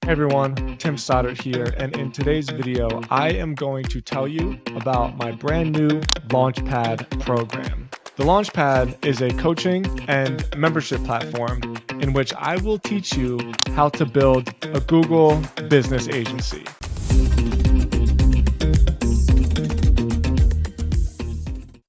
Hey everyone, Tim Stoddard here, and in today's video, I am going to tell you about my brand new Launchpad program. The Launchpad is a coaching and membership platform in which I will teach you how to build a Google business agency.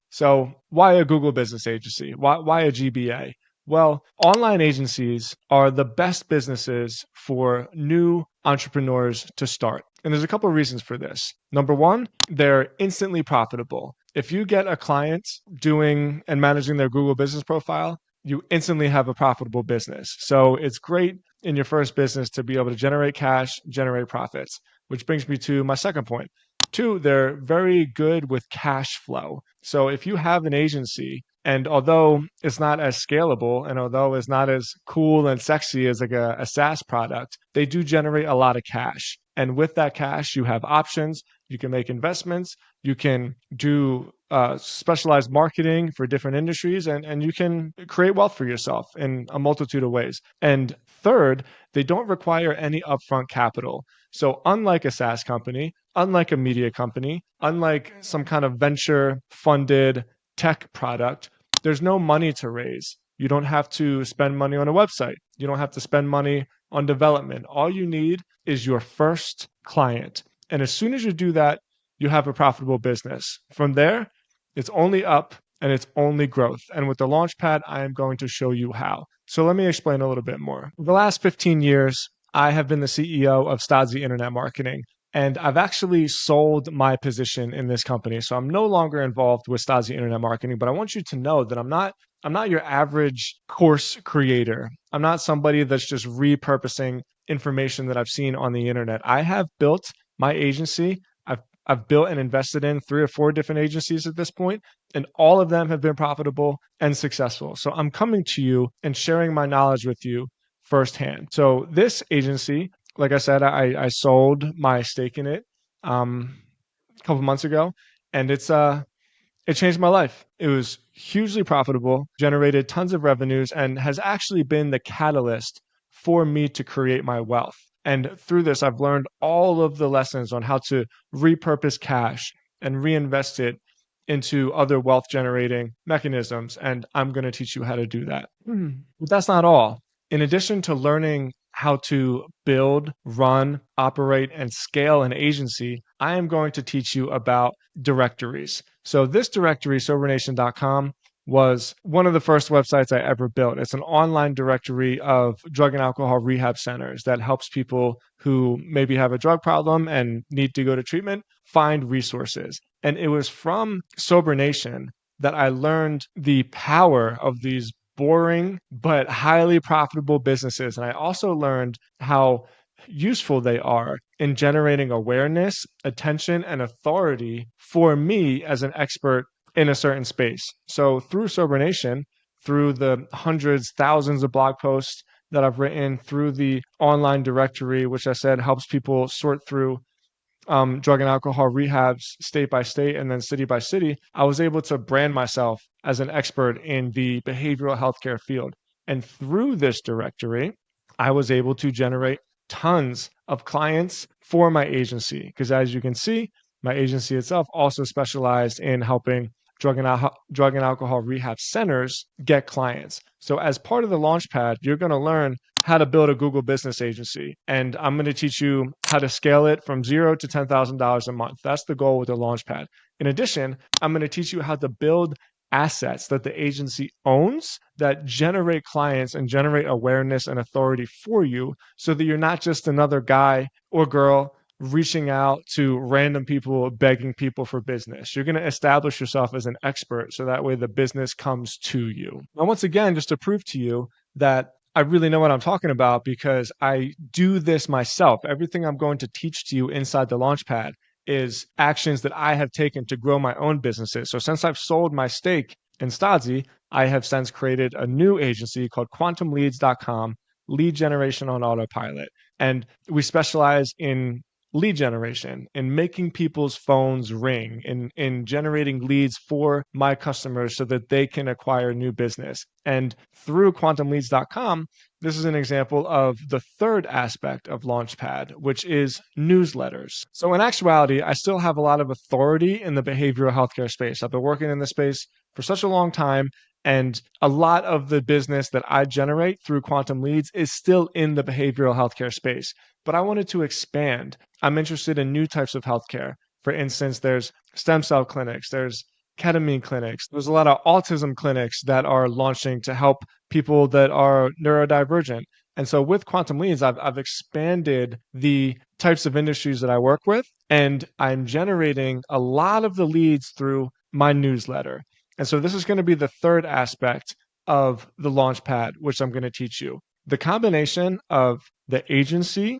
So, why a Google business agency? Why a GBA? Well, online agencies are the best businesses for new entrepreneurs to start. And there's a couple of reasons for this. Number one, they're instantly profitable. If you get a client doing and managing their Google business profile, you instantly have a profitable business. So it's great in your first business to be able to generate cash, generate profits, which brings me to my second point. Two, they're very good with cash flow. So if you have an agency, and although it's not as scalable and although it's not as cool and sexy as like a SaaS product, they do generate a lot of cash. And with that cash, you have options. You can make investments. You can do specialized marketing for different industries, and you can create wealth for yourself in a multitude of ways. And third, they don't require any upfront capital. So, unlike a SaaS company, unlike a media company, unlike some kind of venture funded tech product, there's no money to raise. You don't have to spend money on a website. You don't have to spend money on development. All you need is your first client. And as soon as you do that, you have a profitable business. From there, it's only up and it's only growth. And with the Launchpad, I am going to show you how. So let me explain a little bit more. The last 15 years, I have been the CEO of Stasi Internet Marketing, and I've actually sold my position in this company. So I'm no longer involved with Stasi Internet Marketing, but I want you to know that I'm not your average course creator. I'm not somebody that's just repurposing information that I've seen on the internet. I have built my agency. I've built and invested in 3 or 4 different agencies at this point, and all of them have been profitable and successful. So I'm coming to you and sharing my knowledge with you firsthand. So this agency, like I said, I sold my stake in it a couple months ago, and it changed my life. It was hugely profitable, generated tons of revenues, and has actually been the catalyst for me to create my wealth. And through this, I've learned all of the lessons on how to repurpose cash and reinvest it into other wealth generating mechanisms. And I'm going to teach you how to do that. But that's not all. In addition to learning how to build, run, operate, and scale an agency, I am going to teach you about directories. So this directory, SoberNation.com, was one of the first websites I ever built. It's an online directory of drug and alcohol rehab centers that helps people who maybe have a drug problem and need to go to treatment find resources. And it was from SoberNation that I learned the power of these boring but highly profitable businesses. And I also learned how useful they are in generating awareness, attention, and authority for me as an expert in a certain space. So through SoberNation, through the hundreds, thousands of blog posts that I've written, through the online directory, which I said helps people sort through drug and alcohol rehabs state by state and then city by city, I was able to brand myself as an expert in the behavioral healthcare field. And through this directory, I was able to generate tons of clients for my agency. Because as you can see, my agency itself also specialized in helping drug and alcohol rehab centers get clients. So as part of the Launchpad, you're going to learn how to build a Google business agency. And I'm going to teach you how to scale it from zero to $10,000 a month. That's the goal with the Launchpad. In addition, I'm going to teach you how to build assets that the agency owns that generate clients and generate awareness and authority for you so that you're not just another guy or girl reaching out to random people, begging people for business. You're going to establish yourself as an expert so that way the business comes to you. And once again, just to prove to you that I really know what I'm talking about because I do this myself. Everything I'm going to teach to you inside the Launchpad is actions that I have taken to grow my own businesses. So since I've sold my stake in Stasi, I have since created a new agency called quantumleads.com, lead generation on autopilot. And we specialize in lead generation, in making people's phones ring, in generating leads for my customers so that they can acquire new business. And through quantumleads.com, this is an example of the third aspect of Launchpad, which is newsletters. So in actuality, I still have a lot of authority in the behavioral healthcare space. I've been working in this space for such a long time, and a lot of the business that I generate through Quantum Leads is still in the behavioral healthcare space. But I wanted to expand. I'm interested in new types of healthcare. For instance, there's stem cell clinics, there's ketamine clinics, there's a lot of autism clinics that are launching to help people that are neurodivergent. And so with Quantum Leads, I've expanded the types of industries that I work with, and I'm generating a lot of the leads through my newsletter. And so this is going to be the third aspect of the Launchpad, which I'm going to teach you. The combination of the agency,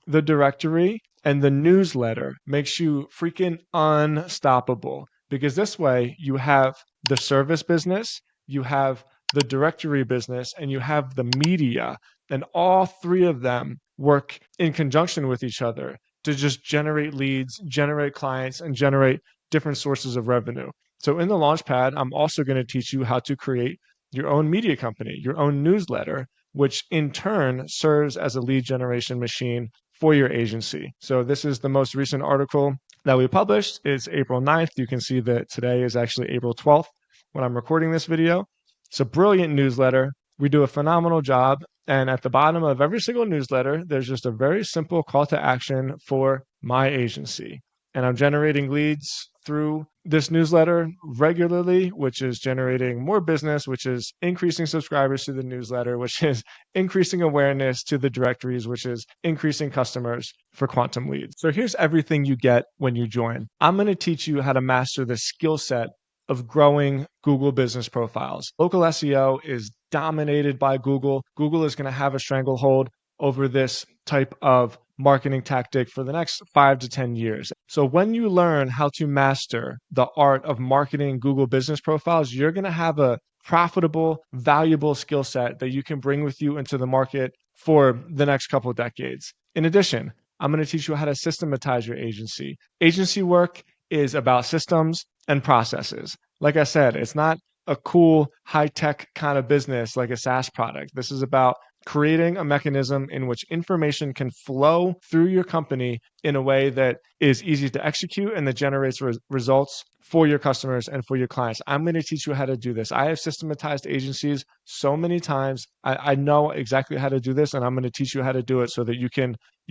the directory, and the newsletter makes you freaking unstoppable, because this way you have the service business, you have the directory business, and you have the media, and all three of them work in conjunction with each other to just generate leads, generate clients, and generate different sources of revenue. So in the Launchpad, I'm also going to teach you how to create your own media company, your own newsletter, which in turn serves as a lead generation machine for your agency. So this is the most recent article that we published. It's April 9th. You can see that today is actually April 12th when I'm recording this video. It's a brilliant newsletter. We do a phenomenal job. And at the bottom of every single newsletter, there's just a very simple call to action for my agency. And I'm generating leads through this newsletter regularly, which is generating more business, which is increasing subscribers to the newsletter, which is increasing awareness to the directories, which is increasing customers for Quantum Leads. So here's everything you get when you join. I'm going to teach you how to master the skill set of growing Google business profiles. Local SEO is dominated by Google. Google is going to have a stranglehold over this type of marketing tactic for the next 5 to 10 years. So when you learn how to master the art of marketing Google business profiles, you're going to have a profitable, valuable skill set that you can bring with you into the market for the next couple of decades. In addition, I'm going to teach you how to systematize your agency. Agency work is about systems and processes. Like I said, it's not a cool, high-tech kind of business like a SaaS product. This is about creating a mechanism in which information can flow through your company in a way that is easy to execute and that generates results for your customers and for your clients. I'm going to teach you how to do this. I have systematized agencies so many times. I know exactly how to do this, and I'm going to teach you how to do it so that you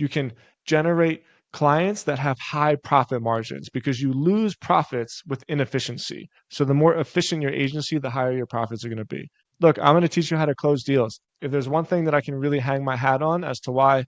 can generate clients that have high profit margins, because you lose profits with inefficiency. So the more efficient your agency, the higher your profits are going to be. Look, I'm going to teach you how to close deals. If there's one thing that I can really hang my hat on as to why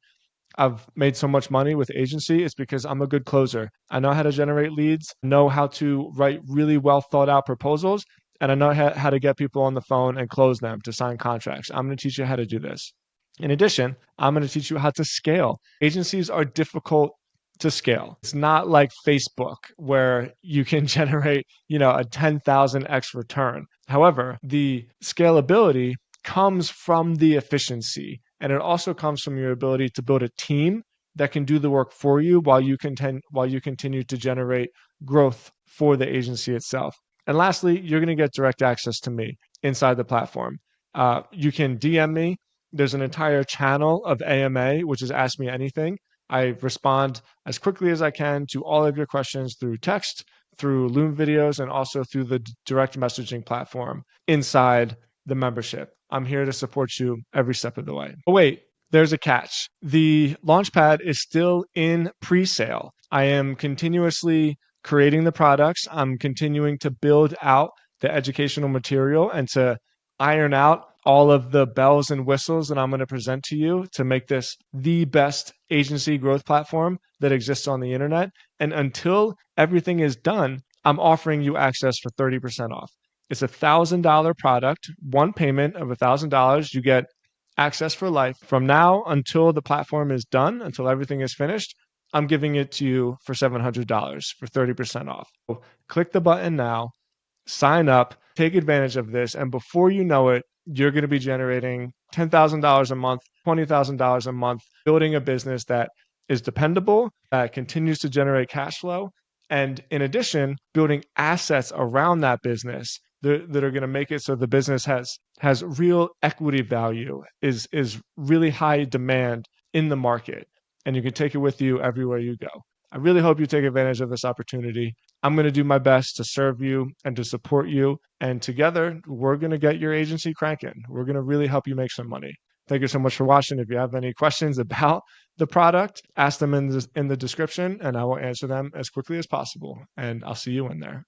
I've made so much money with agency, it's because I'm a good closer. I know how to generate leads, know how to write really well thought out proposals, and I know how to get people on the phone and close them to sign contracts. I'm going to teach you how to do this. In addition, I'm going to teach you how to scale. Agencies are difficult to scale. It's not like Facebook where you can generate, a 10,000x return. However, the scalability comes from the efficiency, and it also comes from your ability to build a team that can do the work for you while you continue to generate growth for the agency itself. And lastly, you're going to get direct access to me inside the platform. You can DM me. There's an entire channel of AMA, which is Ask Me Anything. I respond as quickly as I can to all of your questions through text, through Loom videos, and also through the direct messaging platform inside the membership. I'm here to support you every step of the way. But wait, there's a catch. The Launchpad is still in pre-sale. I am continuously creating the products. I'm continuing to build out the educational material and to iron out all of the bells and whistles that I'm going to present to you to make this the best agency growth platform that exists on the internet. And until everything is done, I'm offering you access for 30% off. It's a $1,000 product, one payment of $1,000. You get access for life. From now until the platform is done, until everything is finished, I'm giving it to you for $700 for 30% off. So click the button now, sign up, take advantage of this, and before you know it, you're going to be generating $10,000 a month, $20,000 a month, building a business that is dependable, that continues to generate cash flow, and in addition, building assets around that business that are going to make it so the business has real equity value, is really high demand in the market, and you can take it with you everywhere you go. I really hope you take advantage of this opportunity. I'm going to do my best to serve you and to support you. And together, we're going to get your agency cranking. We're going to really help you make some money. Thank you so much for watching. If you have any questions about the product, ask them in the description, and I will answer them as quickly as possible. And I'll see you in there.